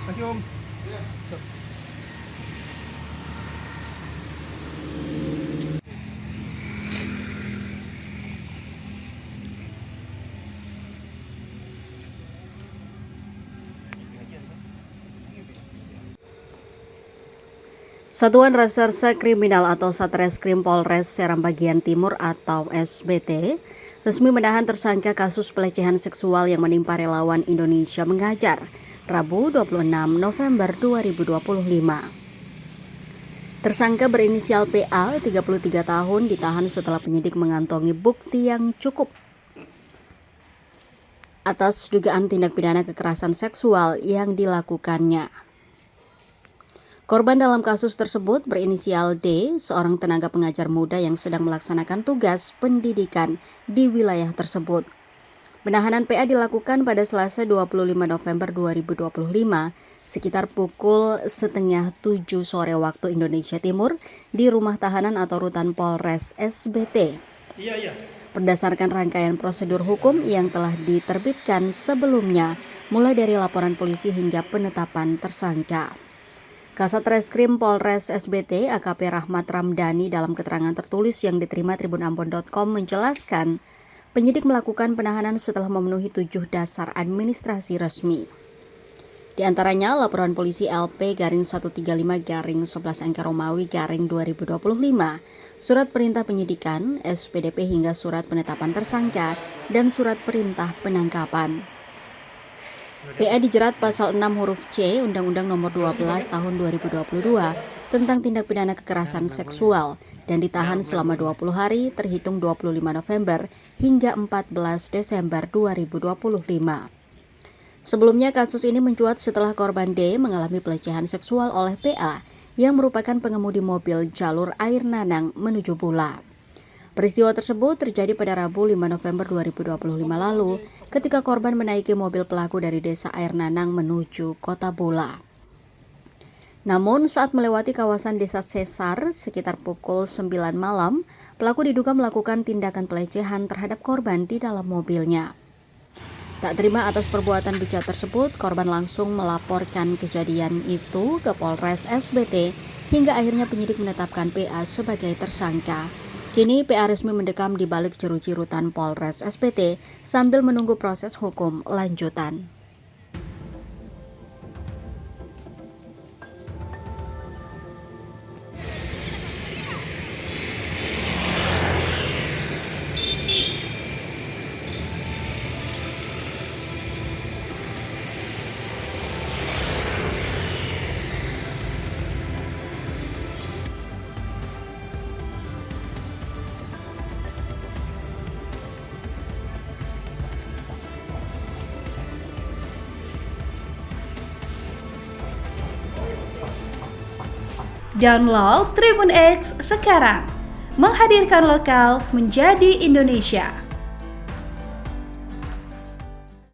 Kasih Om. Satuan Reserse Kriminal atau Satreskrim Polres Seram Bagian Timur atau SBT resmi menahan tersangka kasus pelecehan seksual yang menimpa relawan Indonesia Mengajar, Rabu 26 November 2025. Tersangka berinisial PA, 33 tahun, ditahan setelah penyidik mengantongi bukti yang cukup atas dugaan tindak pidana kekerasan seksual yang dilakukannya. Korban dalam kasus tersebut berinisial D, seorang tenaga pengajar muda yang sedang melaksanakan tugas pendidikan di wilayah tersebut. Penahanan PA dilakukan pada Selasa 25 November 2025 sekitar pukul 6:30 sore waktu Indonesia Timur di rumah tahanan atau rutan Polres SBT. Berdasarkan rangkaian prosedur hukum yang telah diterbitkan sebelumnya, mulai dari laporan polisi hingga penetapan tersangka. Kasat Reskrim Polres SBT AKP Rahmat Ramdhani dalam keterangan tertulis yang diterima tribunambon.com menjelaskan, penyidik melakukan penahanan setelah memenuhi 7 dasar administrasi resmi. Di antaranya laporan polisi LP-135-11 Romawi 2025, surat perintah penyidikan, SPDP hingga surat penetapan tersangka, dan surat perintah penangkapan. PA dijerat pasal 6 huruf C Undang-Undang Nomor 12 Tahun 2022 tentang tindak pidana kekerasan seksual dan ditahan selama 20 hari terhitung 25 November hingga 14 Desember 2025. Sebelumnya kasus ini mencuat setelah korban D mengalami pelecehan seksual oleh PA yang merupakan pengemudi mobil jalur Air Nanang menuju Bula. Peristiwa tersebut terjadi pada Rabu 5 November 2025 lalu ketika korban menaiki mobil pelaku dari desa Air Nanang menuju kota Bula. Namun saat melewati kawasan desa Sesar sekitar pukul 9 malam, pelaku diduga melakukan tindakan pelecehan terhadap korban di dalam mobilnya. Tak terima atas perbuatan bejat tersebut, korban langsung melaporkan kejadian itu ke Polres SBT hingga akhirnya penyidik menetapkan PA sebagai tersangka. Kini PA resmi mendekam di balik jeruji rutan Polres SBT sambil menunggu proses hukum lanjutan. Download Tribun X sekarang, menghadirkan lokal menjadi Indonesia.